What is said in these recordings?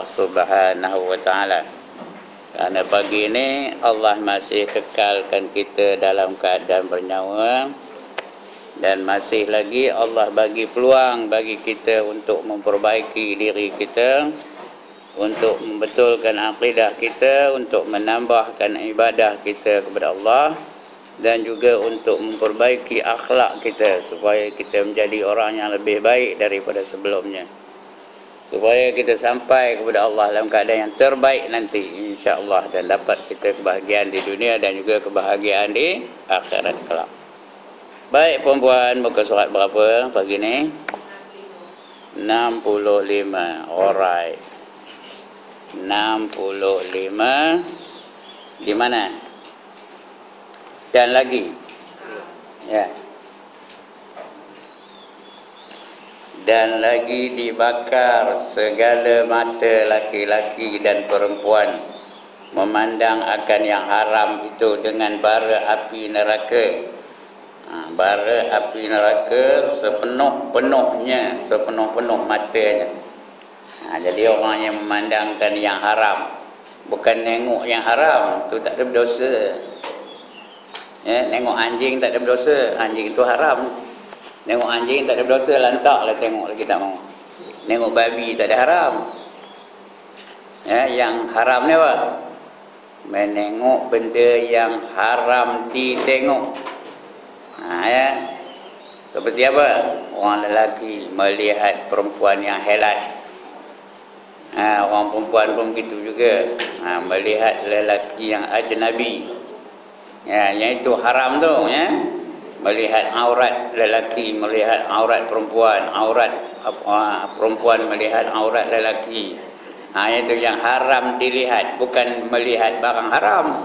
Subhanahu wa ta'ala. Kerana pagi ini Allah masih kekalkan kita dalam keadaan bernyawa, dan masih lagi Allah bagi peluang bagi kita untuk memperbaiki diri kita, untuk membetulkan akidah kita, untuk menambahkan ibadah kita kepada Allah, dan juga untuk memperbaiki akhlak kita supaya kita menjadi orang yang lebih baik daripada sebelumnya, supaya kita sampai kepada Allah dalam keadaan yang terbaik nanti insya-Allah, dan dapat kita kebahagiaan di dunia dan juga kebahagiaan di akhirat kelak. Baik perempuan, muka surat berapa pagi ni? 65. Alright. 65 di mana? Dan lagi. Ya. Dan lagi dibakar segala mata laki-laki dan perempuan memandang akan yang haram itu dengan bara api neraka. Bara api neraka sepenuh matanya. Jadi orang yang memandangkan yang haram, bukan nengok yang haram, tu tak ada berdosa. Ya, nengok anjing tak ada berdosa, anjing itu haram. Nengok anjing tak ada berdosa, lantaklah tengok lagi tak mau. Nengok babi tak ada haram. Ya, yang haram ni apa? Menengok benda yang haram ditengok. Ya. Seperti apa? Orang lelaki melihat perempuan yang helat. Orang perempuan pun begitu juga. Melihat lelaki yang ajnabi. Ya, yang itu haram tu, ya. Melihat aurat lelaki, melihat aurat perempuan, perempuan melihat aurat lelaki. Itu yang haram dilihat, bukan melihat barang haram.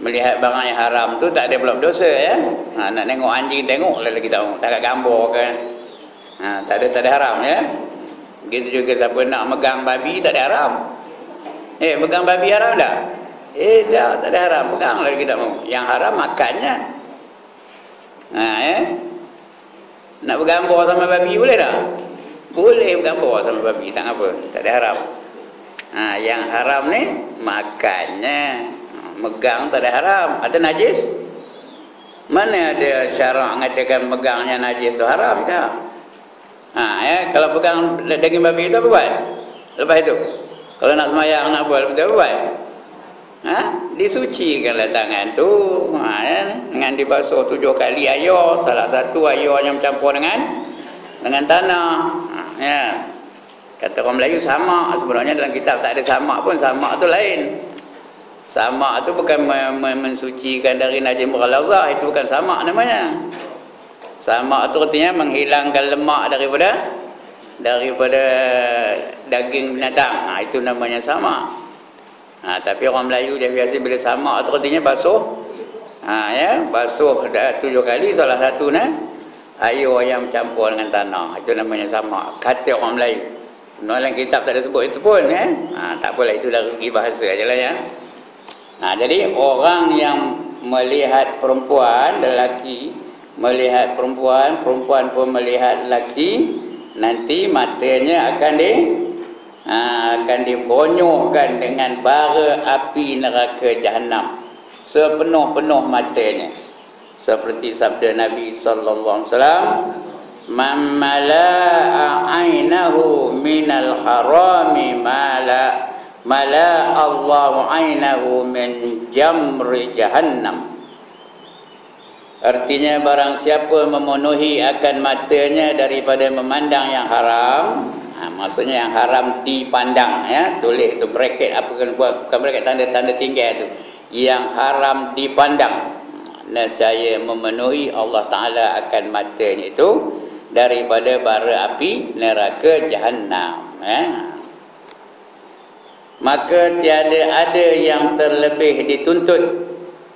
Melihat barang yang haram tu tak ada pula dosa, ya. Nak tengok anjing, tengok lelaki tahu, tak ada gambar kan. Tak ada haram, ya. Begitu juga siapa nak megang babi tak ada haram. Megang babi haram tak? Tak ada haram, pegang lelaki tak mau. Yang haram makannya. Nak bergambar sama babi boleh tak? Boleh bergambar sama babi, tak apa, tak ada haram. Yang haram ni makannya, megang tak ada haram. Ada najis? Mana ada syarak mengatakan megangnya najis tu haram tak? Kalau pegang daging babi itu apa buat? Lepas itu kalau nak semayang nak buat apa buat? Disucikanlah tangan tu, dengan dibasuh 7 kali air, salah satu air yang bercampur dengan tanah. Kata orang Melayu samak, sebenarnya dalam kitab tak ada samak pun. Samak tu lain. Samak tu bukan mensucikan dari najis mughalazah, itu bukan samak namanya. Samak tu artinya menghilangkan lemak daripada daging binatang. Itu namanya samak. Tapi orang Melayu dia biasa bila samak tu artinya basuh. Basuh dah 7 kali, salah satu air yang campur dengan tanah. Itu namanya samak. Kata orang Melayu. Dalam kitab tak ada sebut itu pun, tak apalah, itu dah rugi bahasa ajalah, ya. Jadi orang yang melihat perempuan, lelaki melihat perempuan, perempuan pun melihat lelaki, nanti matanya akan dibonyokkan dengan bara api neraka Jahannam sepenuh-penuh matanya. Seperti sabda Nabi sallallahu alaihi wasallam, "Man mala'a 'ainahu minal harami mala Allahu 'ainahu min jamri jahannam." Artinya barang siapa memenuhi akan matanya daripada memandang yang haram, maksudnya yang haram dipandang, ya. Tulis tu bracket, apa kan, bukan bracket, tanda tinggal tu. Yang haram dipandang, nescaya memenuhi Allah Ta'ala akan matanya itu daripada bara api neraka Jahannam, ya. Maka tiada ada yang terlebih dituntut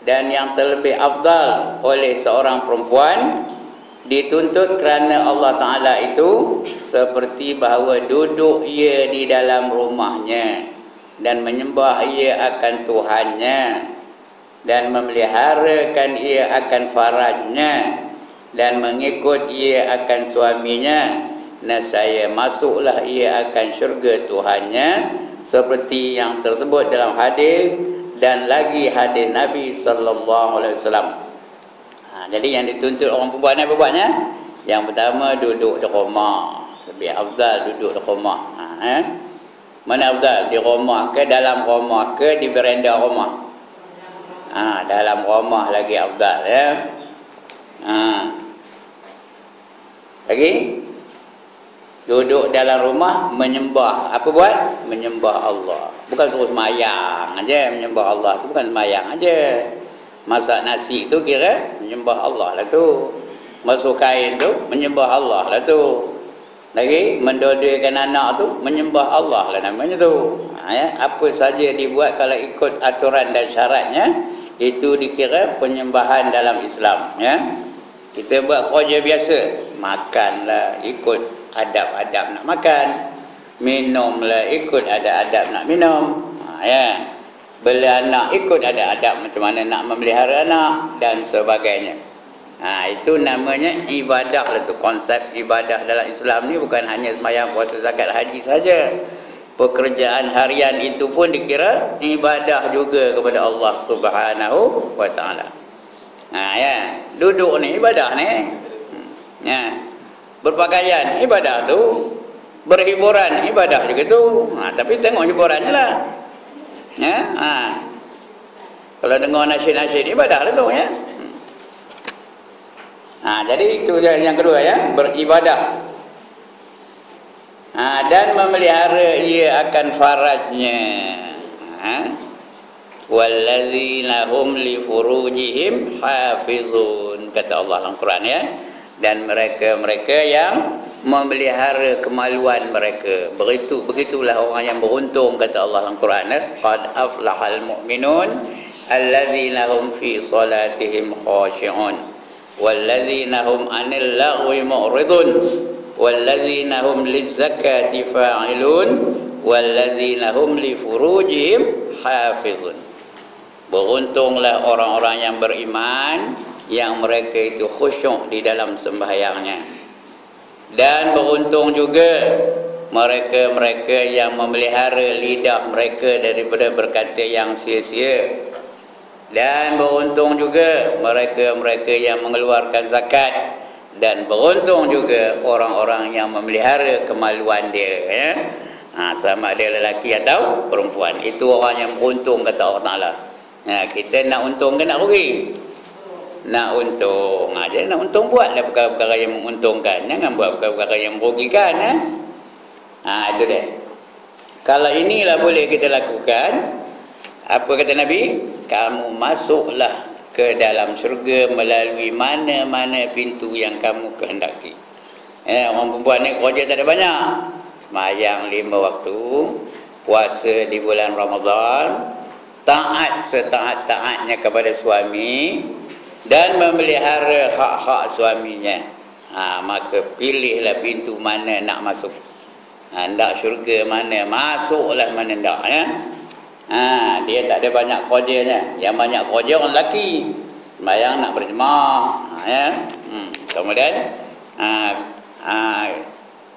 dan yang terlebih afdal oleh seorang perempuan dituntut kerana Allah Ta'ala itu seperti bahawa duduk ia di dalam rumahnya dan menyembah ia akan Tuhannya dan memeliharakan ia akan farajnya dan mengikut ia akan suaminya nescaya masuklah ia akan syurga Tuhannya seperti yang tersebut dalam hadis dan lagi hadis Nabi sallallahu alaihi wasallam. Jadi yang dituntut orang perempuan apa buatnya? Yang pertama duduk di rumah. Lebih afdal duduk di rumah. Mana afdal? Di rumah ke dalam rumah ke di beranda rumah? Dalam rumah lagi afdal ya. Lagi duduk dalam rumah menyembah. Apa buat? Menyembah Allah. Bukan terus semayang aja menyembah Allah. Itu bukan semayang aja. Masak nasi tu kira menyembah Allah lah tu. Masuk kain tu menyembah Allah lah tu. Lagi mendodakan anak tu menyembah Allah lah namanya tu. Apa saja dibuat kalau ikut aturan dan syaratnya itu dikira penyembahan dalam Islam ya. Kita buat kerja biasa, makanlah ikut adab-adab nak makan, minumlah ikut adab-adab nak minum. Ya. Beli anak ikut adab-adab macam mana nak memelihara anak dan sebagainya. Itu namanya ibadah lah tu. Konsep ibadah dalam Islam ni bukan hanya sembahyang, puasa, zakat, haji saja. Pekerjaan harian itu pun dikira ibadah juga kepada Allah Subhanahu wa taala. Ya, duduk ni ibadah ni. Ya. Berpakaian ibadah tu. Berhiburan ibadah juga tu. Tapi tengok hiburannya lah. Ya. Kalau dengar nasyid-nasyid ibadah lah tu ya. Jadi itu yang kedua ya, beribadah. Dan memelihara ia akan farajnya. Wallazina hum li furujihim hafizun, kata Allah dalam Quran ya. Dan mereka-mereka yang memelihara kemaluan mereka. Begitulah orang yang beruntung, kata Allah dalam Quran ya. Qad aflahal mu'minun allazina hum fi salatihim khashi'un wallazina hum 'anil lagwi mu'ridun wallazina hum lizzakati fa'ilun wallazina hum li furujihim hafizun. Beruntunglah orang-orang yang beriman yang mereka itu khusyuk di dalam sembahyangnya. Dan beruntung juga mereka-mereka yang memelihara lidah mereka daripada berkata yang sia-sia. Dan beruntung juga mereka-mereka yang mengeluarkan zakat. Dan beruntung juga orang-orang yang memelihara kemaluan dia ya. Sama ada lelaki atau perempuan. Itu orang yang beruntung, kata Allah Ta'ala. Kita nak untung ke nak rugi? Nak untung. Jadi nak untung buatlah perkara-perkara yang menguntungkan. Jangan buat perkara-perkara yang merugikan. Itu dia. Kalau inilah boleh kita lakukan, apa kata Nabi? Kamu masuklah ke dalam syurga melalui mana-mana pintu yang kamu kehendaki. Orang perempuan ni kerja tak ada banyak. Semayang 5 waktu, puasa di bulan Ramadan, taat setaat-taatnya kepada suami dan memelihara hak-hak suaminya. Maka pilihlah pintu mana nak masuk. Nak syurga mana, masuklah mana nak ya. Dia tak ada banyak kerjanya. Yang banyak kerja orang lelaki. Sembahyang nak berjemaah ya. Kemudian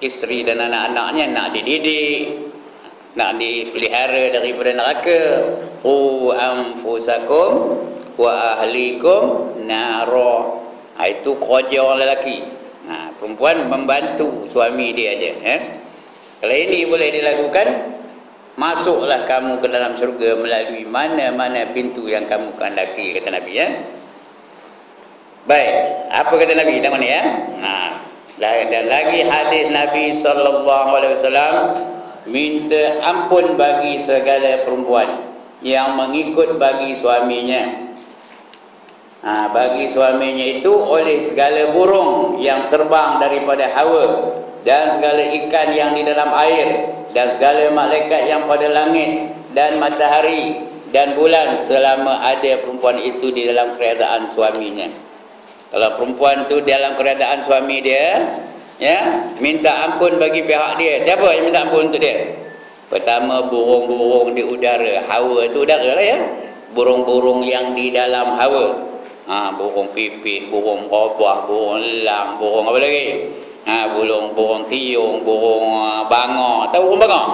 isteri dan anak-anaknya nak dididik, nak dipelihara daripada neraka. Anfusakum wa ahlikum nara. Itu kerja orang lelaki. Perempuan membantu suami dia aja ya. Kalau ini boleh dilakukan, masuklah kamu ke dalam syurga melalui mana-mana pintu yang kamu kehendaki, kata Nabi ya. Baik, apa kata Nabi tengok ni ya. Dan lagi hadis Nabi sallallahu alaihi wasallam minta ampun bagi segala perempuan yang mengikut bagi suaminya. Bagi suaminya itu oleh segala burung yang terbang daripada hawa dan segala ikan yang di dalam air dan segala malaikat yang pada langit dan matahari dan bulan selama ada perempuan itu di dalam keadaan suaminya. Kalau perempuan tu dalam keadaan suami dia ya, minta ampun bagi pihak dia. Siapa yang minta ampun untuk dia? Pertama, burung-burung di udara. Hawa tu udara lah ya. Burung-burung yang di dalam hawa. Burung pipit, burung robah, burung elang, burung apa lagi? Burung tiung, burung bangor. Tahu burung bangor?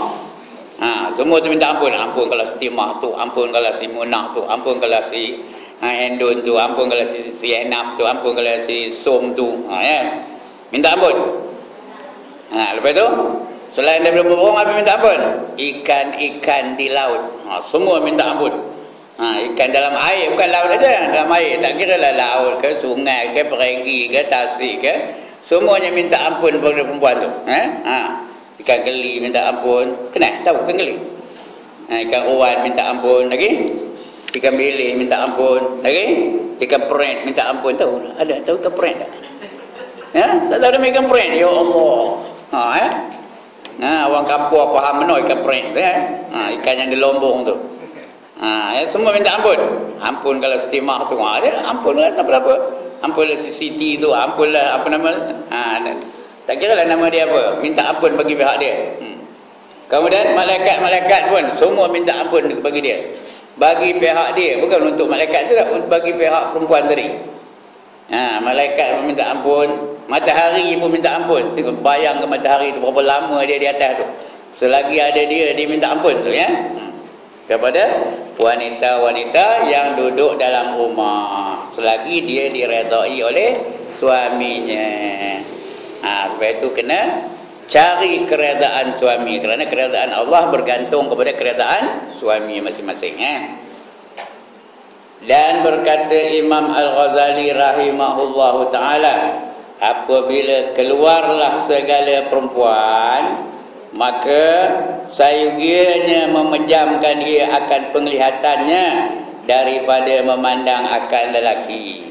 Semua tu minta ampun. Ampun kalau si Timah tu, ampun kalau si Munah tu, ampun kalau si Endun tu, ampun kalau si Enap tu, ampun kalau si Som tu. Ya. Minta ampun. Lepas tu, selain daripada burung, apa minta ampun? Ikan-ikan di laut. Semua minta ampun. Ikan dalam air, bukan laut aja, dalam air. Tak kira lah laut ke, sungai ke, perigi ke, tasik ke. Semuanya minta ampun kepada perempuan tu. Ikan geli minta ampun. Kenal? Tahu ikan geli? Ikan ruan minta ampun. Lagi? Ikan bilik minta ampun. Lagi? Ikan perent minta ampun. Tahu? Ada? Tahu ikan perent tak? Tak tahu nama ikan perent? Ya Allah. Orang kampung faham mana ikan perent tu. Ikan yang di Lombong tu. Semua minta ampun. Ampun kalau setimah tu. Ampun lah, tak apa-apa. Ampun lah si Siti tu. Ampun lah apa nama. Tak kira lah nama dia apa. Minta ampun bagi pihak dia. Kemudian malaikat-malaikat pun semua minta ampun bagi dia. Bagi pihak dia. Bukan untuk malaikat tu lah. Bagi pihak perempuan tadi. Malaikat pun minta ampun. Matahari pun minta ampun. Bayang ke matahari tu berapa lama dia di atas tu. Selagi ada dia minta ampun tu ya. Kepada wanita-wanita yang duduk dalam rumah. Selagi dia diredai oleh suaminya. Sebab itu kena cari keredaan suami. Kerana keredaan Allah bergantung kepada keredaan suami masing-masing. Dan berkata Imam Al-Ghazali rahimahullahu ta'ala, apabila keluarlah segala perempuan, maka sayugianya memejamkan ia akan penglihatannya daripada memandang akan lelaki.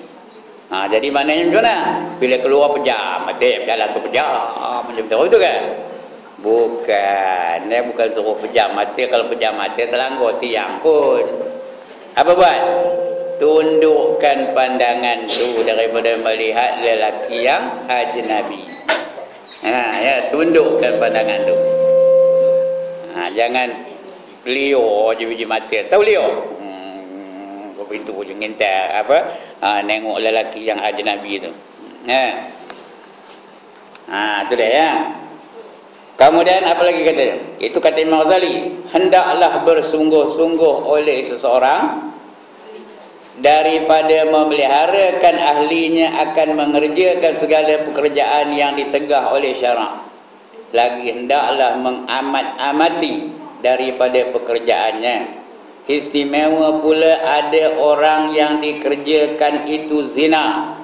Jadi maknanya macam mana? Bila keluar pejam, mati berjalan tu pejam macam tu kan? Bukan, dia bukan suruh pejam mata. Kalau pejam mata terlanggar tiang pun. Apa buat? Tundukkan pandangan tu daripada melihat lelaki yang ajnabi. Tundukkan pandangan tu. Jangan Leo je biji mata. Tahu Leo? Begitu je ngintai nengok lelaki yang ajnabi tu. Tu dia ya. Kemudian apa lagi kata? Itu kata Imam Ghazali, hendaklah bersungguh-sungguh oleh seseorang daripada memeliharakan ahlinya akan mengerjakan segala pekerjaan yang ditegah oleh syarak. Lagi hendaklah mengamat-amati daripada pekerjaannya. Istimewa pula ada orang yang dikerjakan itu zina,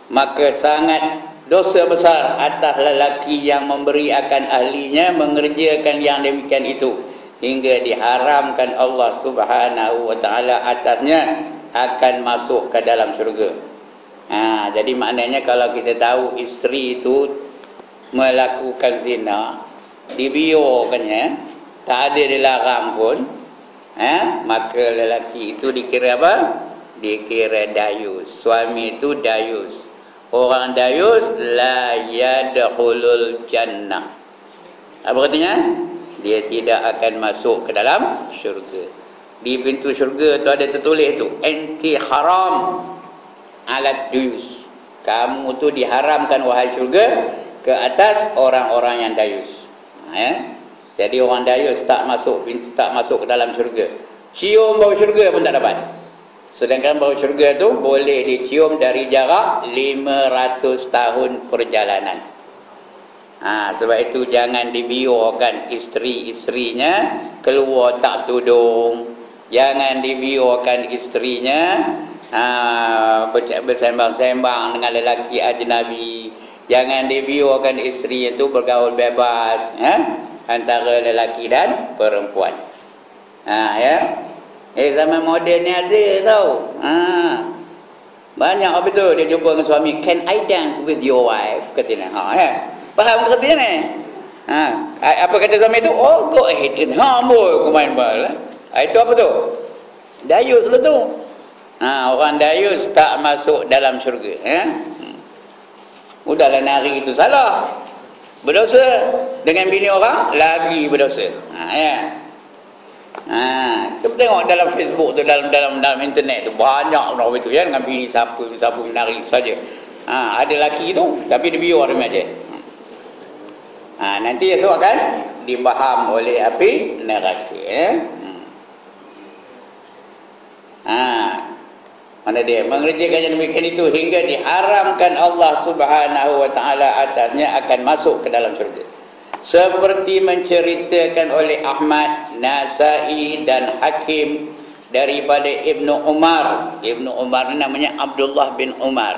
maka sangat dosa besar atas lelaki yang memberi akan ahlinya mengerjakan yang demikian itu, hingga diharamkan Allah Subhanahu wa ta'ala atasnya akan masuk ke dalam syurga. Jadi maknanya kalau kita tahu isteri itu melakukan zina, dibiarkannya, tak ada dilarang pun, maka lelaki itu dikira apa? Dikira dayus. Suami itu dayus. Orang dayus la yadkhulul jannah. Apa artinya? Dia tidak akan masuk ke dalam syurga. Di pintu syurga tu ada tertulis tu, anti haram alat dayus. Kamu tu diharamkan wahai syurga ke atas orang-orang yang dayus. Jadi orang dayus tak masuk ke dalam syurga. Cium bau syurga pun tak dapat. Sedangkan bau syurga tu boleh dicium dari jarak 500 tahun perjalanan. Sebab itu jangan dibiarkan isteri-isterinya keluar tak tudung. Jangan dibiarkan isterinya bersembang-sembang dengan lelaki ajnabi. Jangan dibiarkan isteri itu bergaul bebas antara lelaki dan perempuan. Zaman moden ni ada tau. Banyak apa tu dia jumpa dengan suami, can I dance with your wife? Katanya. Faham kerja ni? Apa kata suami tu? Oh, go ahead. Boy, aku main bal. Itu apa tu? Dayus lah tu. Orang dayus tak masuk dalam syurga. Udahlah nari itu salah. Berdosa. Dengan bini orang, lagi berdosa. Kita tengok dalam Facebook tu, dalam internet tu banyak orang itu ya, dengan bini siapa menari saja. Ada laki tu tapi dia biar dia. Nanti esok akan dibaham oleh api neraka. Mana dia mengerjakan yang demikian itu hingga diharamkan Allah Subhanahu wa taala atasnya akan masuk ke dalam syurga. Seperti menceritakan oleh Ahmad, Nasai dan Hakim daripada Ibnu Umar. Ibnu Umar ni namanya Abdullah bin Umar.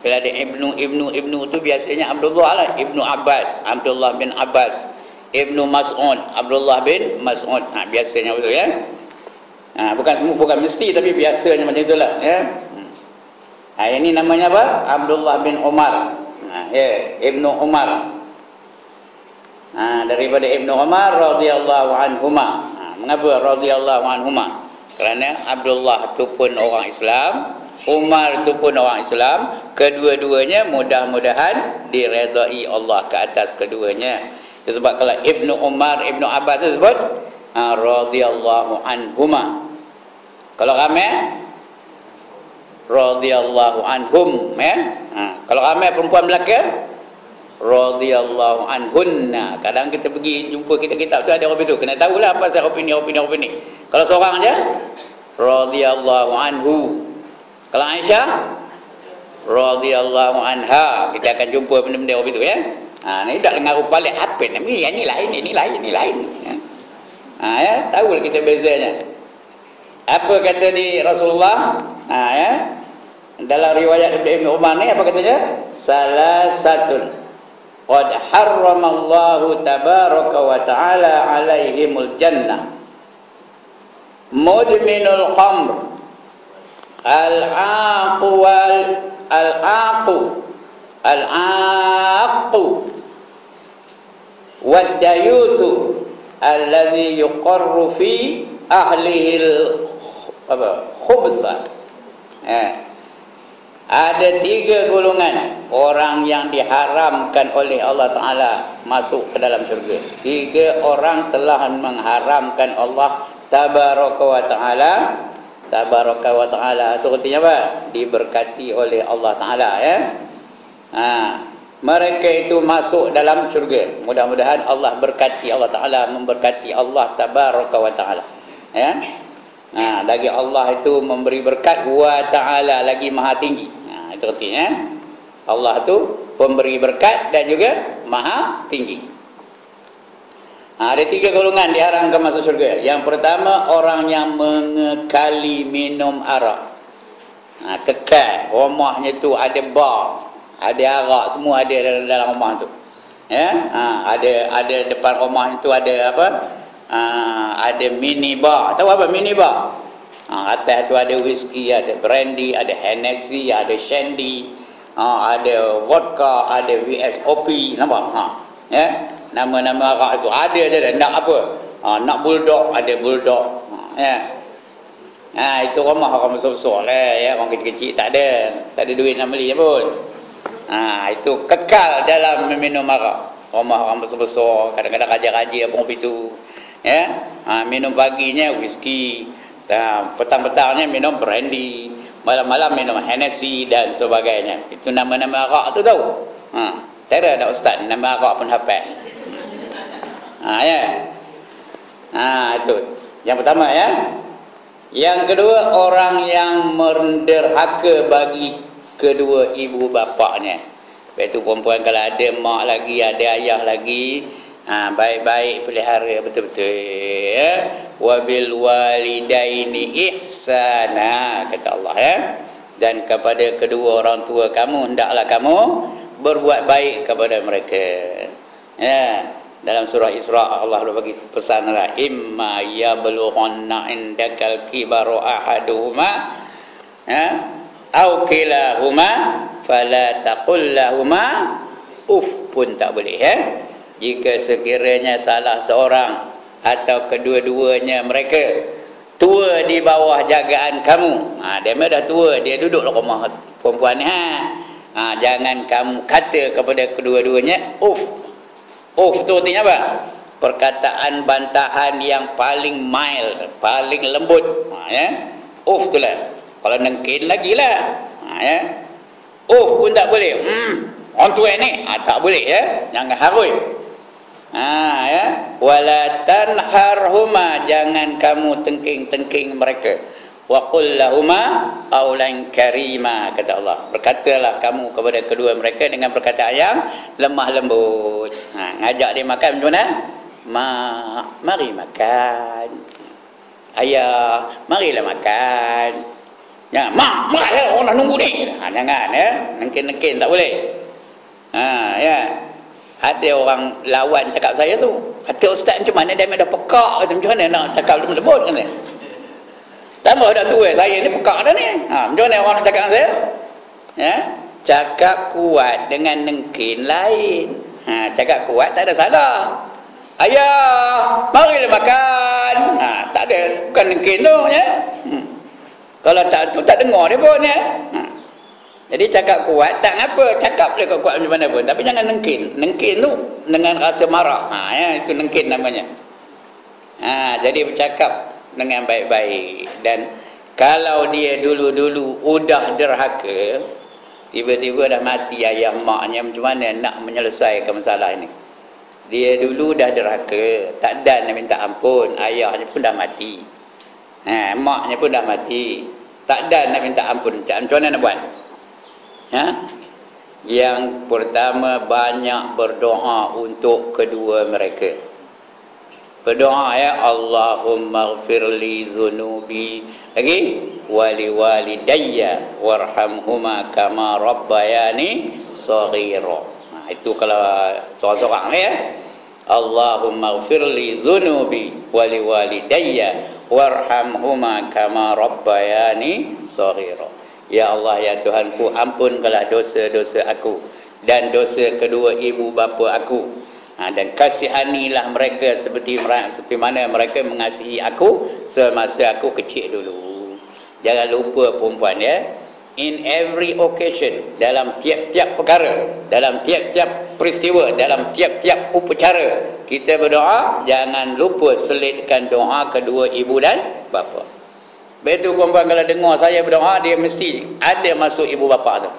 Kalau ada Ibnu tu biasanya Abdullah lah. Ibnu Abbas, Abdullah bin Abbas. Ibnu Mas'ud, Abdullah bin Mas'ud. Biasanya betul ya. Bukan semua, bukan mesti, tapi biasanya macam itulah ya. Ini namanya apa? Abdullah bin Umar. Ibnu Umar. Daripada Ibnu Umar radhiyallahu anhuma. Mengapa radhiyallahu anhuma? Kerana Abdullah tu pun orang Islam, Umar tu pun orang Islam, kedua-duanya mudah-mudahan diredai Allah ke atas keduanya. Sebab kalau Ibnu Umar, Ibnu Abbas tu sebut radhiyallahu anhuma. Kalau ramai radhiyallahu anhum ya. Kalau ramai perempuan belaka radhiyallahu anhunna. Kadang kita pergi jumpa kitab-kitab tu ada orang itu, kena tahulah apa pasal opini. Kalau seorang aja radhiyallahu anhu. Kalau Aisyah radhiyallahu anha. Kita akan jumpa benda-benda orang itu ya. Ni tak dengar paling apa ni? Ini lain. Ya, tahu kita bezanya. Apa kata di Rasulullah? Ya. Dalam riwayat Ibnu Umar ni apa katanya? Salasatun qad harramallahu tabaraka wa ta'ala alaihimul jannah. Mudminul khamr, al-aqu wad-dayusu alladhi yuqarru fi ahlihil khubsa. Ada 3 golongan orang yang diharamkan oleh Allah Ta'ala masuk ke dalam syurga. 3 orang telah mengharamkan Allah Tabaraka wa Ta'ala. Tabaraka wa Ta'ala itu artinya apa? Diberkati oleh Allah Ta'ala ya. Mereka itu masuk dalam syurga. Mudah-mudahan Allah berkati, Allah Ta'ala memberkati, Allah Tabaraka wa Ta'ala ya. Lagi Allah itu memberi berkat, wa ta'ala lagi maha tinggi. Itu artinya Allah itu pemberi berkat dan juga maha tinggi. Ada 3 golongan diharamkan masuk syurga. Yang pertama, orang yang mengekali minum arak. Kekal rumahnya tu ada bar, ada arak, semua ada dalam rumah tu ya. Ada depan rumah itu ada apa? Ada mini bar. Tahu apa mini bar? Atas tu ada whisky, ada brandy, ada Hennessy, ada shandy, ada vodka, ada VSOP. Nampak? Ya, nama-nama arak itu ada nak apa? Nak bulldog, ada bulldog. Ya. Itu rumah orang besar-besar lah ya. Orang kecil-kecil tak ada duit nak beli pun. Itu kekal dalam meminum arak. Rumah orang besar-besar, kadang-kadang raja-raja pun itu. Ya, minum paginya whisky, petang-petangnya minum brandy, malam-malam minum Hennessy dan sebagainya. Itu nama-nama arak tu tahu. Tak ada ustaz nama arak pun hafal. Ya. Itu yang pertama ya. Yang kedua, orang yang menderhaka bagi kedua ibu bapaknya. Iaitu perempuan kalau ada mak lagi, ada ayah lagi, baik-baik pelihara betul-betul ya. Wabil walidaini ihsana kata Allah ya. Dan kepada kedua orang tua kamu hendaklah kamu berbuat baik kepada mereka. Ya. Dalam surah Isra Allah sudah bagi pesan lah, imma yablughanna indakal kibaru ahaduhuma au kilahuma fala taqul lahuma pun tak boleh ya. Jika sekiranya salah seorang atau kedua-duanya mereka tua di bawah jagaan kamu, dia dah tua, dia duduk dalam rumah perempuan ni jangan kamu kata kepada kedua-duanya tu artinya apa? Perkataan bantahan yang paling mild, paling lembut ya. Tu lah. Kalau nengkin lagi lah ya. pun tak boleh. Orang tua ni tak boleh ya. Jangan harui. Ya. Wala tanharhuma, jangan kamu tengking-tengking mereka. Wa qul lahuma qawlan karima, kata Allah. Berkatalah kamu kepada kedua mereka dengan perkataan yang lemah lembut. Ngajak dia makan macam mana? Mari makan. Ayah, marilah makan. Ya, malah orang nak nunggu ni. Jangan ya. Nengkin-nengkin tak boleh. Ya. Ada orang lawan cakap saya tu. Kata ustaz macam mana dia dah pekak kata, macam mana nak cakap lembut kata. Tambah dah tua saya ni pekak dah ni. Macam mana orang nak cakap dengan saya? Ya. Cakap kuat dengan nengkin lain. Cakap kuat tak ada salah. Ayah, marilah makan. Tak ada, bukan nengkin tu ya. Kalau tak tu tak dengar dia pun ya. Jadi cakap kuat tak apa, cakap boleh kuat macam mana pun, tapi jangan nengkin. Nengkin tu dengan rasa marah. Ya, itu nengkin namanya. Jadi bercakap dengan baik-baik. Dan kalau dia dulu-dulu udah derhaka, tiba-tiba dah mati ayah maknya, macam mana nak menyelesaikan masalah ini? Dia dulu dah derhaka, tak dan nak minta ampun, ayahnya pun dah mati. Maknya pun dah mati, tak dan nak minta ampun. Macam mana nak buat? Yang pertama, banyak berdoa untuk kedua mereka. Berdoa ya, Allahumma ghfirli zunubi, lagi wali walidayya warhamhuma kama rabbayani shaghira. Itu kalau seorang-seorang ya. Allahumma ghfirli zunubi wali walidayya warhamhuma kama rabbayani shaghira. Ya Allah, ya Tuhanku, ampunkanlah dosa-dosa aku dan dosa kedua ibu bapa aku. Dan kasihanilah mereka seperti mana mereka mengasihi aku semasa aku kecil dulu. Jangan lupa perempuan ya. In every occasion, dalam tiap-tiap perkara, dalam tiap-tiap peristiwa, dalam tiap-tiap upacara, kita berdoa, jangan lupa selitkan doa kedua ibu dan bapa. Betul perempuan kalau dengar saya berdoa, dia mesti ada masuk ibu bapa tu.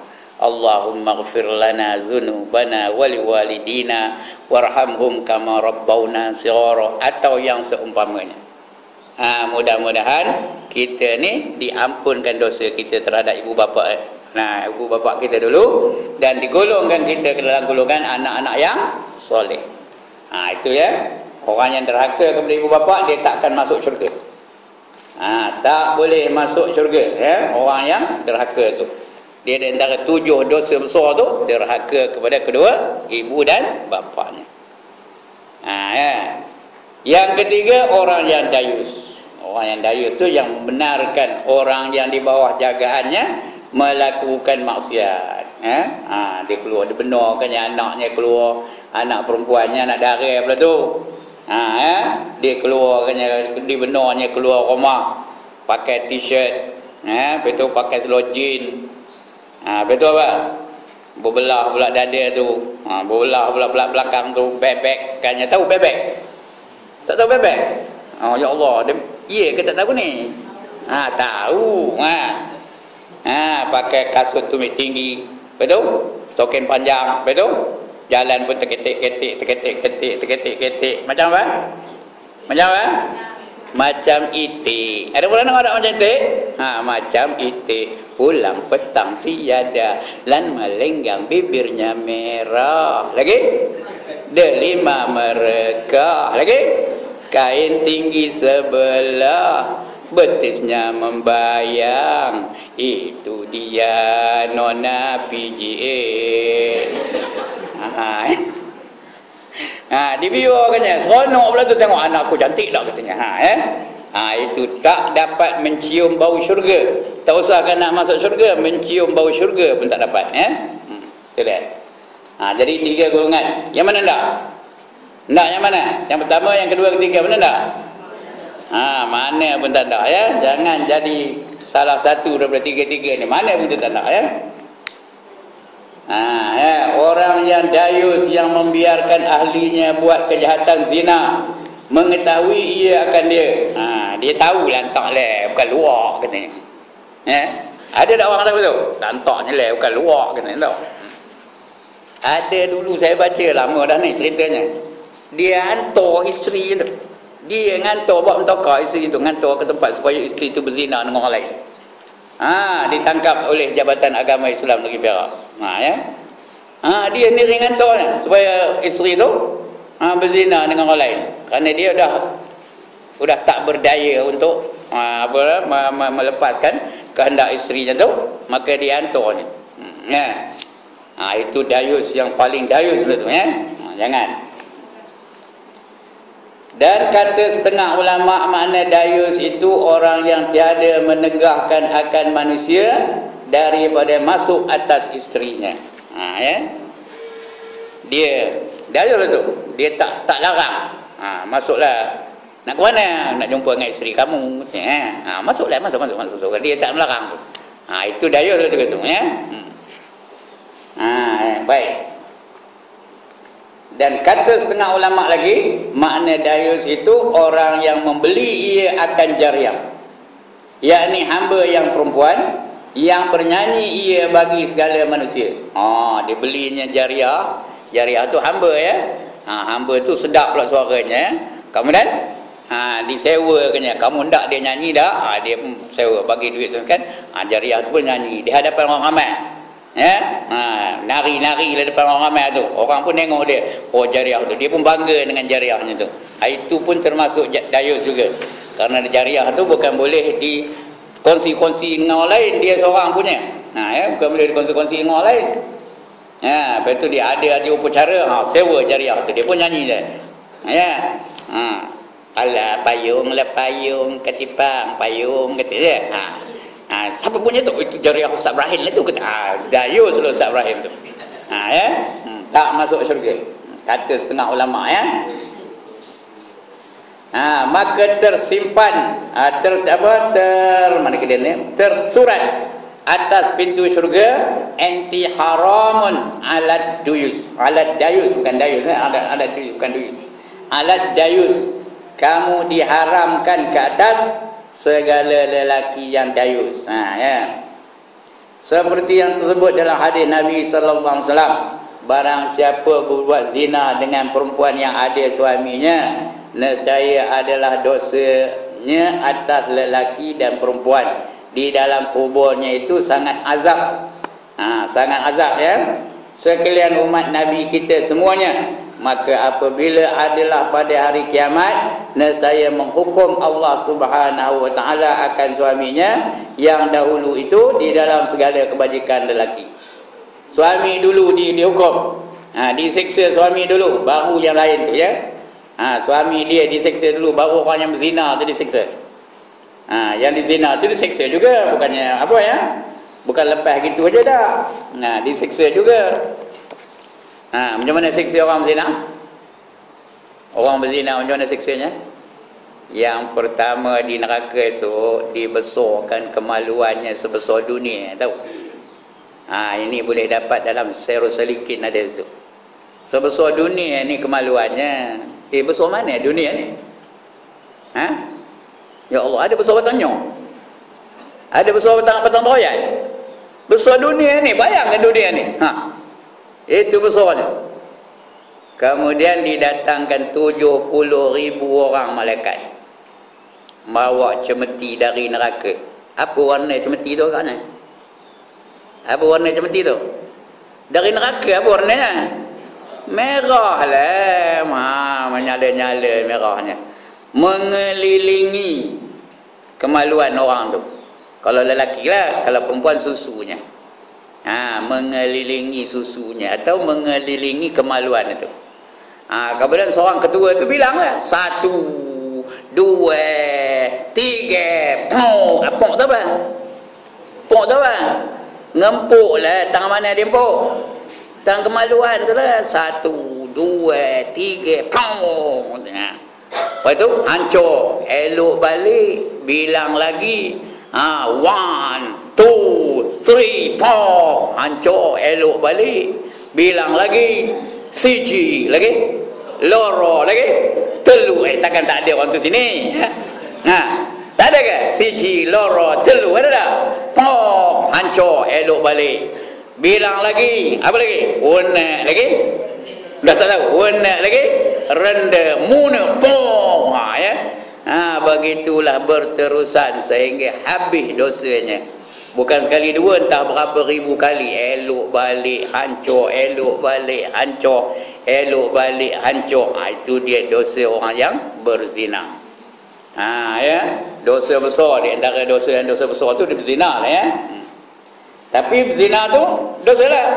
Allahumma ghfir lana dzunubana wa liwalidina warhamhum kama rabbawna shighara, atau yang seumpamanya. Mudah-mudahan kita ni diampunkan dosa kita terhadap ibu bapa. Ibu bapa kita dulu, dan digolongkan kita ke dalam golongan anak-anak yang soleh. Itu ya. Orang yang derhaka kepada ibu bapa, dia tak akan masuk syurga. Tak boleh masuk syurga ya, orang yang derhaka tu. Dia di antara 7 dosa besar tu, derhaka kepada kedua ibu dan bapanya. Ya. Yang ketiga, orang yang dayus. Orang yang dayus tu yang membenarkan orang yang di bawah jagaannya melakukan maksiat. Dia keluar, dia benarkannya anaknya keluar, anak perempuannya, anak dara pula tu. Dia keluarkannya, dibenarnya keluar rumah pakai t-shirt, betul pakai seluar jean, betul apa? Berbelah pula dada tu, berbelah pula belakang tu, bebek kannya. Tahu bebek? Tak tahu bebek? Ya Allah, dia ke tak tahu ni? Tahu. Pakai kasut tumit tinggi, betul? Stokin panjang, betul? Jalan pun terketik-ketik. Macam apa? Macam apa? Macam itik. Ada pula nak macam itik? Macam itik. Pulang petang tiada, lan melenggang bibirnya merah. Lagi? Delima mereka. Lagi? Kain tinggi sebelah, betisnya membayang. Itu dia Nona PGA. Dibiarkannya seronok pula tu, tengok anakku cantik lah katanya. Itu tak dapat mencium bau syurga. Tak usahkan nak masuk syurga, mencium bau syurga pun tak dapat. Kita lihat. Jadi 3 golongan. Yang mana tak? Tak yang mana? Yang pertama, yang kedua, ketiga, mana tak? Mana pun tak ada ya. Jangan jadi salah satu daripada 3-3 ni. Mana pun tak ada ya. Orang yang dayus, yang membiarkan ahlinya buat kejahatan zina, mengetahui ia akan dia. Dia tahu lah, tak lah, bukan luar katanya. Ada tak orang kata betul? Lantak nyelai bukan luar kena tahu. Ada dulu saya baca lama dah ni ceritanya. Dia hantar isteri tu. Dia hantar buat mentokar isteri tu, hantar ke tempat supaya isteri tu berzina dengan orang lain. Ditangkap oleh Jabatan Agama Islam Negeri Perak. Ya. Dia ni hantar supaya isteri tu berzina dengan orang lain. Kerana dia dah tak berdaya untuk melepaskan kehendak isterinya tu, maka dia hantar ni. Itu dayus yang paling dayus betul ya. Jangan. Dan kata setengah ulama, makna dayus itu orang yang tiada menegahkan akan manusia daripada masuk atas isterinya. Ya. Dia dayus tu, dia tak larang. Masuklah. Nak ke mana? Nak jumpa dengan isteri kamu. Masuklah, masuk. Dia tak melarang tu. Itu dayus tu kata ya. Baik. Dan kata setengah ulama lagi, makna dayus itu orang yang membeli ia akan jariah, yakni hamba yang perempuan yang bernyanyi ia bagi segala manusia. Dia belinya jariah. Jariah tu hamba ya. Hamba tu sedap pula suaranya. Kemudian disewakannya. Kamu ndak dia nyanyi dah, dia pun sewa bagi duit kan. Jariah tu pun nyanyi di hadapan orang ramai. Ya, nari-nari di depan orang ramai tu. Orang pun tengok dia. Jariah tu. Dia pun bangga dengan jariahnya tu. Itu pun termasuk dayus juga. Kerana jariah tu bukan boleh dikongsi-kongsi dengan orang lain, dia seorang punya. Bukan boleh dikongsi-kongsi dengan orang lain. Lepas tu dia ada upacara, sewa jariah tu. Dia pun nyanyi dia. Alah payung ketipang payung kata dia. Siapa punya tu? Itu jariah Ustaz Ibrahim lah tu kata. Dayus lah Ustaz Ibrahim tu. Tak masuk syurga. Kata setengah ulama ya. Maka tersimpan mana ke dia ni? Tersurat atas pintu syurga anti haramun alat dayus. Alat dayus bukan dayus, alat dayus bukan dayus. Alat dayus, kamu diharamkan ke atas segala lelaki yang dayus. Ya. Seperti yang tersebut dalam hadis Nabi sallallahu alaihi wasallam, barang siapa berbuat zina dengan perempuan yang ada suaminya, nescaya adalah dosanya atas lelaki dan perempuan. Di dalam kuburnya itu sangat azab. Sangat azab ya. Sekalian umat Nabi kita semuanya, maka apabila adalah pada hari kiamat, nescaya menghukum Allah Subhanahu wa taala akan suaminya yang dahulu itu di dalam segala kebajikan lelaki. Suami dulu dihukum. Disiksa suami dulu, baru yang lain tu ya. Suami dia disiksa dulu, baru orang yang berzina tu disiksa. Yang dizina tu disiksa juga, bukannya apa ya? Bukan lepas gitu aja dah. Disiksa juga. Macam mana siksa orang berzina? Orang berzina macam mana siksanya? Yang pertama di neraka esok dibesarkan kemaluannya sebesar dunia, tahu? Ini boleh dapat dalam Sirus Salikin ada tu. Sebesar dunia ni kemaluannya. Besar mana dunia ni? Ya Allah, ada besar batangnya. Ada besar batang royal. Besar dunia ni, bayangkan dunia ni. Itu besarnya. Kemudian didatangkan 70,000 orang malaikat, bawa cemeti dari neraka. Apa warna cemeti tu kan? Apa warna cemeti tu? Dari neraka apa warnanya? Merah lah. Menyala-nyala merahnya. Mengelilingi kemaluan orang tu. Kalau lelaki lah, kalau perempuan susunya. Mengelilingi susunya atau mengelilingi kemaluan itu. Kemudian seorang ketua tu bilang lah, 1, 2, 3, pok tu apa? Pok tu apa? Ngempuk lah, tangan mana dia empuk? Tangan kemaluan tu lah. 1, 2, 3, pok. Lepas tu hancur, elok balik, bilang lagi. 1, 2, 3, 4. Hancur, elok balik, bilang lagi. Siji lagi, loro lagi, telu. Takkan tak ada orang tu sini. Tak Tak ada ke? Siji, loro, telu, ada tak? Pok, hancur, elok balik. Bilang lagi, apa lagi? Warna lagi? Dah tak tahu. Warna lagi? Renda, muna, pok. Ya. Begitulah berterusan sehingga habis dosanya. Bukan sekali dua, entah berapa ribu kali. Elok balik, hancur, elok balik, hancur, elok balik, hancur. Itu dia dosa orang yang berzina. Ya, dosa besar di antara dosa yang dosa besar tu dia berzina lah ya. Tapi berzina tu dosa lah.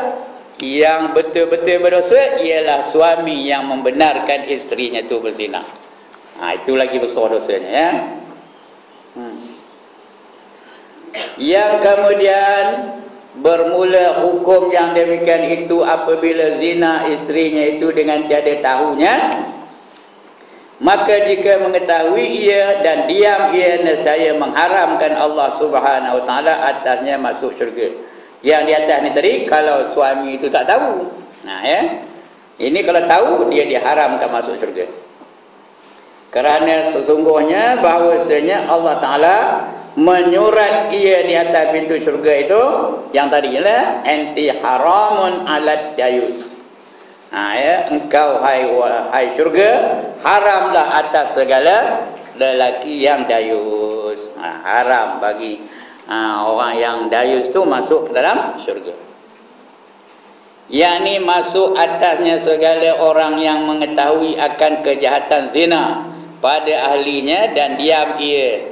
Yang betul-betul berdosa ialah suami yang membenarkan isterinya tu berzina. Itu lagi besar dosanya ya. Yang kemudian bermula hukum yang demikian itu apabila zina isterinya itu dengan tiada tahunya. Maka jika mengetahui ia dan diam ia nescaya mengharamkan Allah Subhanahu Wa Taala atasnya masuk syurga. Yang di atas ni tadi kalau suami itu tak tahu. Ya. Ini kalau tahu dia diharamkan masuk syurga. Kerana sesungguhnya bahawasanya Allah Taala menyurat ia di atas pintu syurga itu yang tadi ialah anti haramun alat dayus. Ya, engkau hai syurga haramlah atas segala lelaki yang dayus. Haram bagi orang yang dayus tu masuk ke dalam syurga. Yakni masuk atasnya segala orang yang mengetahui akan kejahatan zina pada ahlinya dan diam ia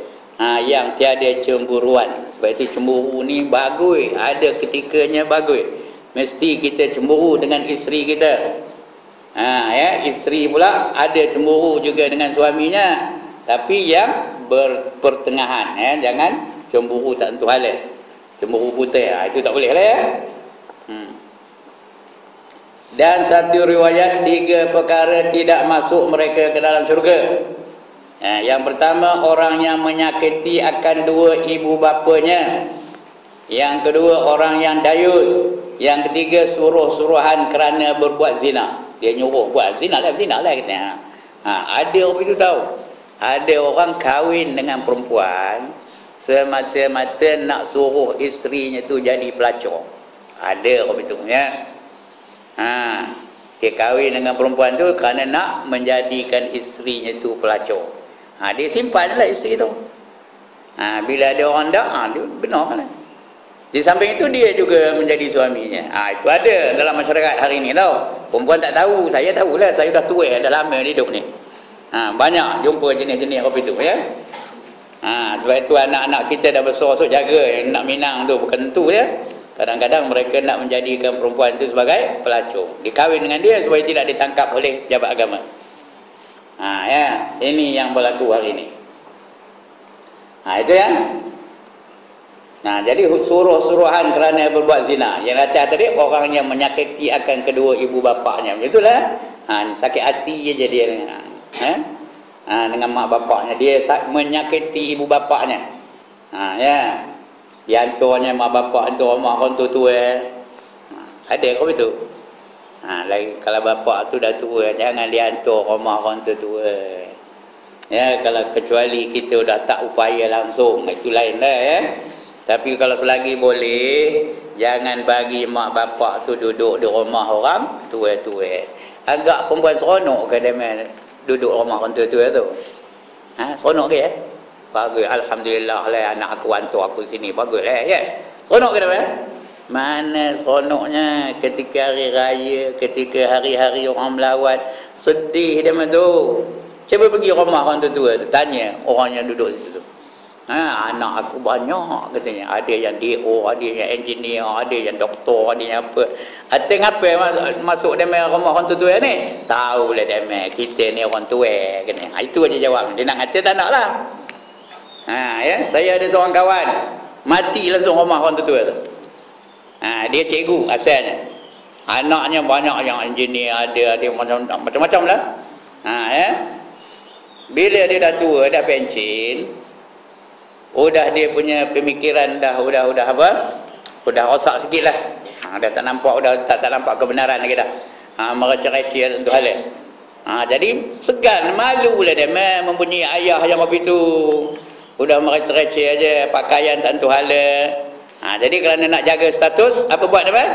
yang tiada cemburuan. Berarti cemburu ni bagus, ada ketikanya bagus. Mesti kita cemburu dengan isteri kita. Ya, isteri pula ada cemburu juga dengan suaminya. Tapi yang berpertengahan ya, jangan cemburu tak tentu halal. Cemburu buta itu tak boleh lah ya. Dan satu riwayat 3 perkara tidak masuk mereka ke dalam syurga. Yang pertama orang yang menyakiti akan 2 ibu bapanya. Yang kedua orang yang dayus. Yang ketiga suruh-suruhan kerana berbuat zina. Dia nyuruh buat zina lah katanya. Ada orang itu tahu. Ada orang kahwin dengan perempuan semata-mata nak suruh isterinya tu jadi pelacur. Ada orang itu ya. Dia kahwin dengan perempuan tu kerana nak menjadikan isterinya tu pelacur. Dia simpanlah isteri tu. Bila ada orang dak, dia benarlah. Di samping itu dia juga menjadi suaminya. Itu ada dalam masyarakat hari ini tau. Perempuan tak tahu, saya tahulah, saya dah tua, dah lama hidup ni. Banyak jumpa jenis-jenis kopi tu ya. Sebab itu anak-anak kita dah besar, so jaga nak minang tu bukan tentu ya. Kadang-kadang mereka nak menjadikan perempuan itu sebagai pelacur. Dikahwin dengan dia supaya tidak ditangkap oleh jabat agama. Ya, ini yang berlaku hari ini. Itu ya. Jadi suruh-suruhan kerana berbuat zina. Yang atas tadi orang yang menyakiti akan kedua ibu bapaknya. Itulah. Sakit hati je dia dengan mak bapaknya. Dia menyakiti ibu bapaknya. Ya. Dia hantarnya mak bapak hantar mak orang tua. Ada kau betul. Lagi kalau bapak tu dah tua, jangan dia hantar rumah orang tua. Ya, kalau kecuali kita dah tak upaya langsung, itu lain lah ya. Tapi kalau selagi boleh, jangan bagi mak bapak tu duduk di rumah orang tua-tua. Agak perempuan seronok ke dia duduk rumah orang tua-tua tu? Seronok ke ya? Bagus, alhamdulillah lah anak aku hantar aku sini, bagus lah ya. Seronok ke dia? Mana seronoknya ketika hari raya, ketika hari-hari orang melawat, sedih dia tu. Cuba pergi rumah orang tua-tua tu, tanya orang yang duduk situ tu. Anak aku banyak katanya. Ada yang DO, ada yang engineer, ada yang doktor, ada yang apa. Ngapa masuk dia rumah orang tua ni? Tahu lah dia kita ni orang tua katanya. Itu aja jawab. Dia nak kata tak nak lah. Ya, saya ada seorang kawan mati langsung rumah orang tua tu. Dia cikgu asalnya. Anaknya banyak yang engineer, ada macam-macam lah. Ya. Bila dia dah tua, dah pencin, udah dia punya pemikiran dah apa? Udah rosak sikit lah. Dah tak nampak, tak nampak kebenaran lagi dah. Mereceh-receh tentu hal. Jadi segan, malu lah dia mempunyai ayah yang begitu. Udah mereceh-receh aja, pakaian tak tentu hala. Jadi kerana nak jaga status, apa buat teman?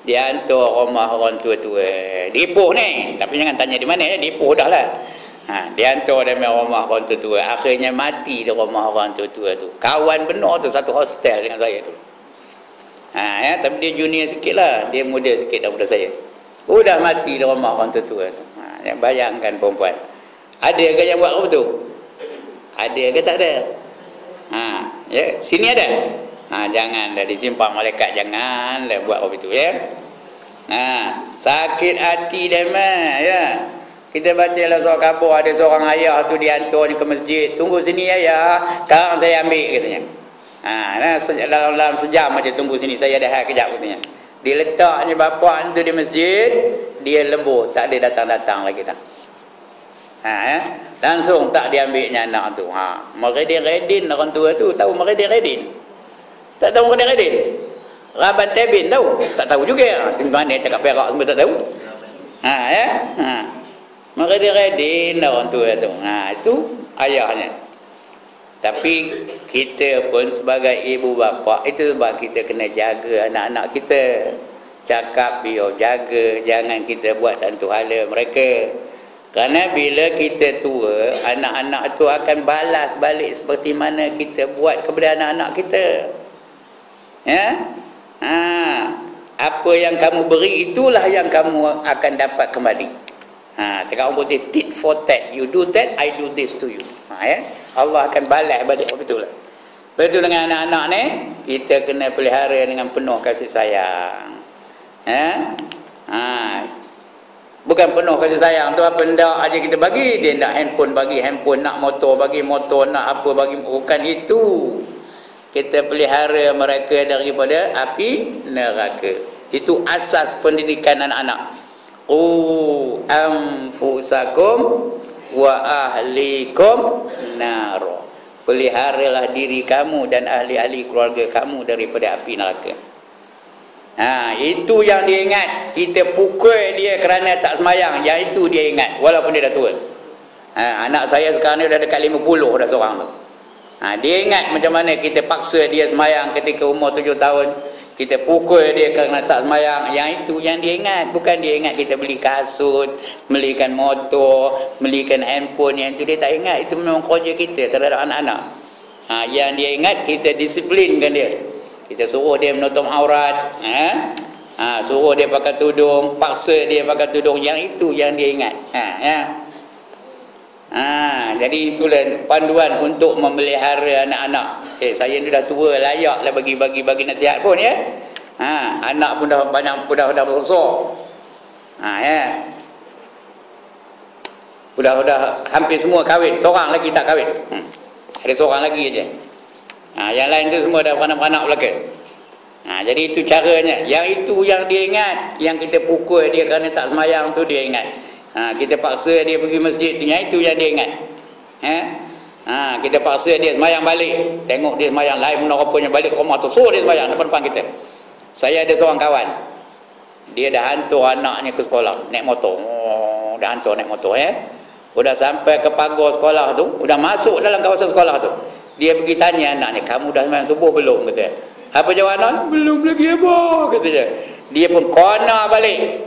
Dia hantar rumah orang tua-tua. Dipuh ni. Tapi jangan tanya di mana ya, dipuh dah lah. Dia hantar dia rumah orang tua-tua. Akhirnya mati di rumah orang tua-tua tu. Kawan benar tu, satu hostel dengan saya tu. Tapi dia junior sikit lah. Dia muda sikit daripada saya. Udah mati di rumah orang tua-tua tu. Bayangkan perempuan. Ada ke yang buat apa tu? Ada ke tak ada? Ya, sini ada. Janganlah disimpan malaikat, janganlah buat apa itu ya. Sakit hati dia mah ya. Kita bacalah surah khabar, ada seorang ayah tu dihantarnya ke masjid. Tunggu sini ayah, sekarang saya ambil katanya. Dalam sejam aja tunggu sini, saya dah kejap katanya. Diletaknya bapa tu di masjid, dia lembuh, tak ada datang-datang lagi dah. Langsung tak diambilnya anak tu. Meredin orang tua tu, tahu meredin? Tak tahu meredin? Raban Tebin tahu? Tak tahu juga. Di mana cakap Perak semua tak tahu. Meredin orang tua tu. Itu ayahnya. Tapi kita pun sebagai ibu bapa, itu sebab kita kena jaga anak-anak kita. Cakap dia jaga, jangan kita buat tentu hala mereka. Kerana bila kita tua, anak-anak tu akan balas balik seperti mana kita buat kepada anak-anak kita. Apa yang kamu beri, itulah yang kamu akan dapat kembali. Cakap orang putih, tit for tat. You do that, I do this to you. Allah akan balas balik. Betul lah. Betul dengan anak-anak ni, kita kena pelihara dengan penuh kasih sayang. Bukan penuh kasih sayang tu apa hendak aja kita bagi. Dia nak handphone bagi handphone, nak motor bagi motor, nak apa bagi. Bukan itu. Kita pelihara mereka daripada api neraka. Itu asas pendidikan anak-anak. Anfusakum wa ahlikum naro. Peliharalah diri kamu dan ahli-ahli keluarga kamu daripada api neraka. Itu yang dia ingat. Kita pukul dia kerana tak semayang, yang itu dia ingat walaupun dia dah tua. Anak saya sekarang ni dah dekat 50 dah seorang tu. Dia ingat macam mana kita paksa dia semayang ketika umur 7 tahun. Kita pukul dia kerana tak semayang. Yang itu yang dia ingat. Bukan dia ingat kita beli kasut, belikan motor, belikan handphone. Yang itu dia tak ingat. Itu memang kerja kita terhadap anak-anak. Yang dia ingat kita disiplinkan dia. Kita suruh dia menutup aurat, suruh dia pakai tudung, paksa dia pakai tudung. Yang itu yang dia ingat. Jadi itulah panduan untuk memelihara anak-anak. Saya ni dah tua, layaklah bagi nasihat pun ya. Anak pun dah banyak, dah besar. Udah hampir semua kahwin. Seorang lagi tak kahwin. Ada seorang lagi aja. Yang lain tu semua dah beranak-beranak belakang. Jadi itu caranya. Yang itu yang dia ingat. Yang kita pukul dia kerana tak semayang tu dia ingat. Kita paksa dia pergi masjid tu, yang itu yang dia ingat. Kita paksa dia semayang balik. Tengok dia semayang lain pun rupanya balik ke rumah tu, suruh dia semayang depan-depan kita. Saya ada seorang kawan, dia dah hantar anaknya ke sekolah naik motor. Dah hantar naik motor Udah sampai ke pagar sekolah tu, udah masuk dalam kawasan sekolah tu, dia pergi tanya anaknya, kamu dah semayang subuh belum? Kata. Apa jawapan? Belum lagi apa, katanya. Dia pun kona balik.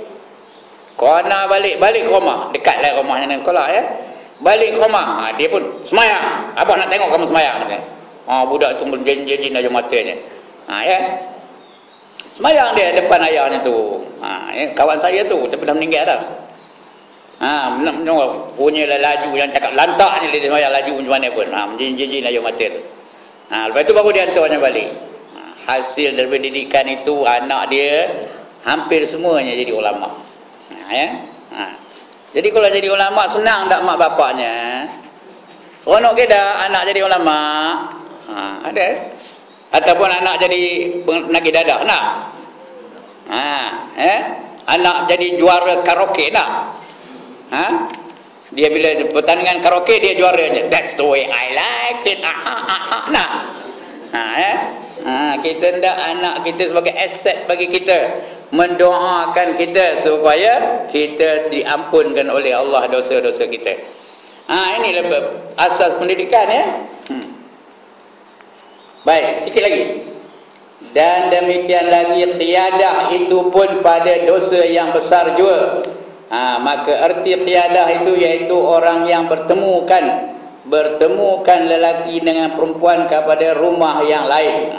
Balik ke rumah. Dekat lah rumahnya dengan sekolah Balik ke rumah. Dia pun semayang. Abang nak tengok kamu semayang. Budak tu berjin-jin aja matanya. Semayang dia depan ayahnya tu. Kawan saya tu tapi dah meninggal dah. Punya laju yang cakap lantaknya dia semayang laju macam mana pun. Berjin-jin aja mata tu. Lepas tu baru dia hantarnya balik. Hasil dari pendidikan itu, anak dia hampir semuanya jadi ulama. Jadi kalau jadi ulama senang tak mak bapaknya? Seronok ke dah anak jadi ulama? Ada. Ataupun anak jadi penagih dadah nak? Anak jadi juara karaoke nak? Dia bila pertandingan karaoke dia juaranya. That's the way I like it. Nak? Kita hendak anak kita sebagai aset bagi kita, mendoakan kita supaya kita diampunkan oleh Allah dosa-dosa kita. Inilah asas pendidikan Baik, sikit lagi. Dan demikian lagi qiyadah itu pun pada dosa yang besar juga. Maka erti qiyadah itu iaitu orang yang bertemukan lelaki dengan perempuan kepada rumah yang lain.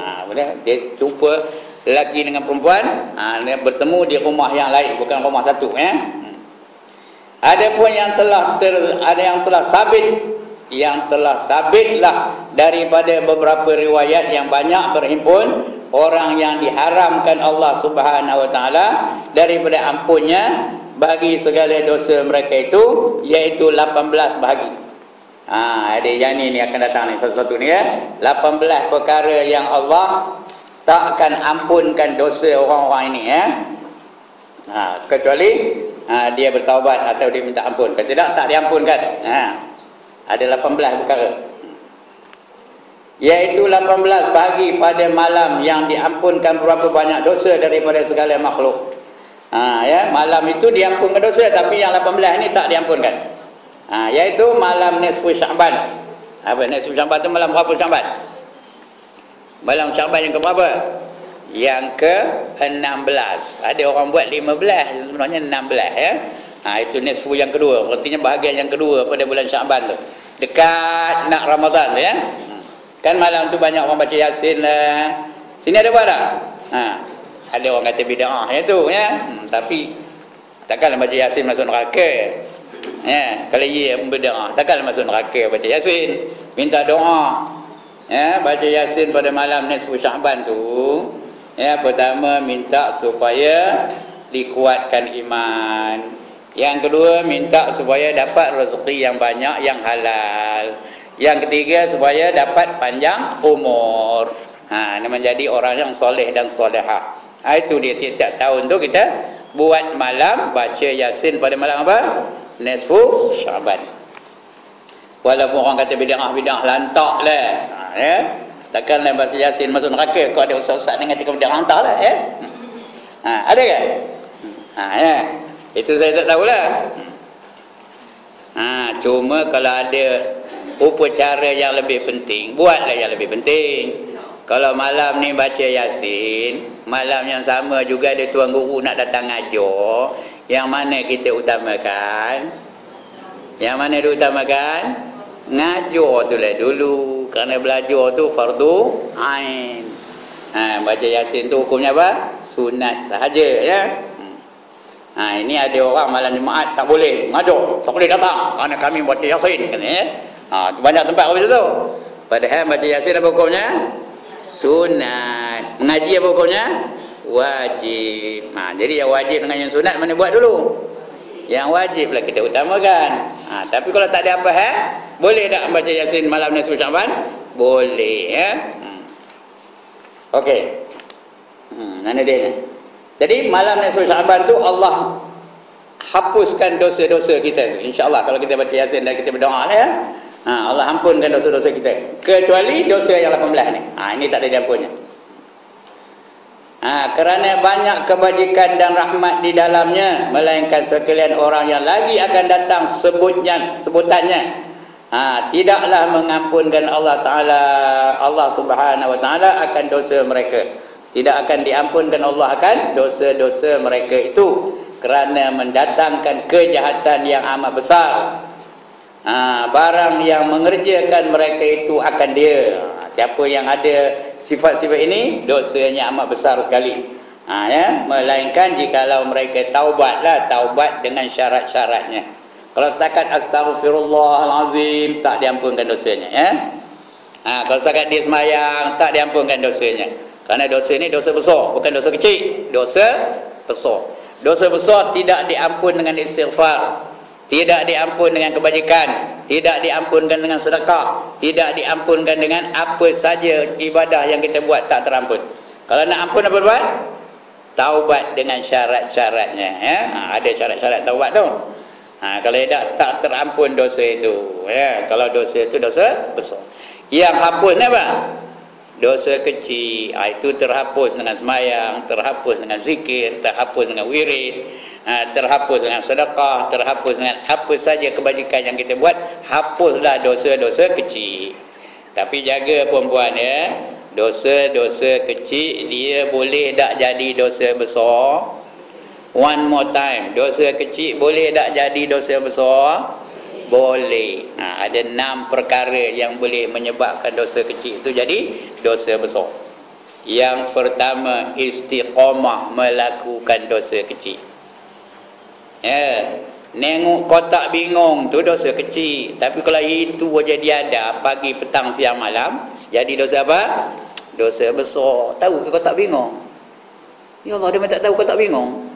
Dia jumpa lelaki dengan perempuan, dia bertemu di rumah yang lain, bukan rumah satu. Adapun yang telah sabitlah daripada beberapa riwayat yang banyak berhimpun orang yang diharamkan Allah Subhanahu wa taala daripada ampunnya bagi segala dosa mereka itu, iaitu 18 bahagi. Ada yang ni akan datang ni satu-satu ni 18 perkara yang Allah tak akan ampunkan dosa orang-orang ini kecuali dia bertaubat atau dia minta ampun. Kalau tidak, tak diampunkan. Ada 18 perkara, iaitu 18 bahagi pada malam yang diampunkan berapa banyak dosa daripada segala makhluk. Malam itu diampunkan dosa, tapi yang 18 ni tak diampunkan. Iaitu malam nisfu Sya'ban. Nisfu Sya'ban tu malam berapa Sya'ban? Malam Sya'ban yang ke berapa? Yang ke-16. Ada orang buat 15, sebenarnya 16 itu nisfu yang kedua. Artinya bahagian yang kedua pada bulan Sya'ban tu. Dekat nak Ramadan tu Kan malam tu banyak orang baca Yasin lah. Sini ada apa tak? Ada orang kata bid'ah tapi takkanlah baca Yasin masuk neraka. Kalau ia bid'ah, takkanlah masuk neraka baca Yasin. Minta doa. Baca Yasin pada malam nisfu Sya'ban tu. Pertama minta supaya dikuatkan iman. Yang kedua minta supaya dapat rezeki yang banyak, yang halal. Yang ketiga supaya dapat panjang umur. Ini menjadi orang yang soleh dan solehah. Itu dia tiap-tiap tahun tu kita buat malam baca Yasin pada malam apa? Nisfu Sya'ban. Walaupun orang kata bid'ah lantak lah. Takkanlah baca Yasin masuk neraka. Kau ada ustaz-ustaz dengan tiga bid'ah lantak lah. Ada ke? Itu saya tak tahulah. Cuma kalau ada upacara yang lebih penting, buatlah yang lebih penting. Kalau malam ni baca Yasin, malam yang sama juga ada tuan guru nak datang ngajar, yang mana kita utamakan? Yang mana diutamakan? Ngajar tu lah dulu, kerana belajar tu fardu ain. Baca Yasin tu hukumnya apa? Sunat sahaja ini ada orang malam Jumaat tak boleh ngajar, tak boleh datang kerana kami baca Yasin banyak tempat macam tu. Padahal baca Yasin apa hukumnya? Sunat. Mengaji apa hukumnya? Wajib. Jadi yang wajib dengan yang sunat mana buat dulu? Yang wajib lah kita utamakan. Tapi kalau tak ada apa boleh tak baca Yasin malam nisfu Sya'ban? Boleh Okey. Mana dia? Jadi malam nisfu Sya'ban tu Allah hapuskan dosa-dosa kita. InsyaAllah kalau kita baca Yasin dan kita berdoa Allah ampunkan dosa-dosa kita. Kecuali dosa yang 18 ni. Ini tak ada diampunnya. Kerana banyak kebajikan dan rahmat di dalamnya, melainkan sekalian orang yang lagi akan datang sebutannya tidaklah mengampunkan Allah Subhanahu wa taala akan dosa mereka. Tidak akan diampunkan Allah akan dosa-dosa mereka itu, kerana mendatangkan kejahatan yang amat besar. Barang yang mengerjakan mereka itu akan dia. Siapa yang ada sifat-sifat ini, dosanya amat besar sekali. Melainkan jikalau mereka taubat dengan syarat-syaratnya. Kalau setakat astaghfirullahalazim, tak diampunkan dosanya. Kalau setakat dia semayang, tak diampunkan dosanya. Kerana dosa ni dosa besar, bukan dosa kecil, dosa besar. Dosa besar tidak diampun dengan istighfar, tidak diampun dengan kebajikan, tidak diampunkan dengan sedekah, tidak diampunkan dengan apa saja ibadah yang kita buat tak terampun. Kalau nak ampun apa buat? Taubat dengan syarat-syaratnya. Ada syarat-syarat taubat tu. Kalau tak terampun dosa itu. Kalau dosa itu dosa besar. Yang hapus ni apa? Dosa kecil, itu terhapus dengan semayang, terhapus dengan zikir, terhapus dengan wirid, terhapus dengan sedekah, terhapus dengan apa saja kebajikan yang kita buat. Hapuslah dosa-dosa kecil. Tapi jaga perempuan dosa-dosa kecil dia boleh tak jadi dosa besar? One more time, dosa kecil boleh tak jadi dosa besar? Boleh. Ada 6 perkara yang boleh menyebabkan dosa kecil itu jadi dosa besar. Yang pertama, istiqamah melakukan dosa kecil. Nengok kotak bingung tu dosa kecil, tapi kalau itu aja ada pagi, petang, siang, malam, jadi dosa apa? Dosa besar. Tahu ke kotak bingung? Ya Allah, dia tak tahu kotak bingung.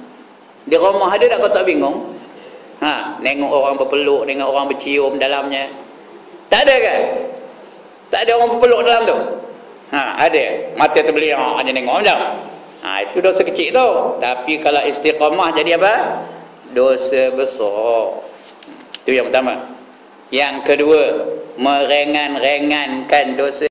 Di rumah ada tak kotak bingung? Nengok orang berpeluk, nengok orang bercium dalamnya. Tak ada kan? Tak ada orang berpeluk dalam tu. Ada. Mata terbeliak ada nengok macam. Itu dosa kecil tu. Tapi kalau istiqamah jadi apa? Dosa besar. Itu yang pertama. Yang kedua, meringan-ringankan dosa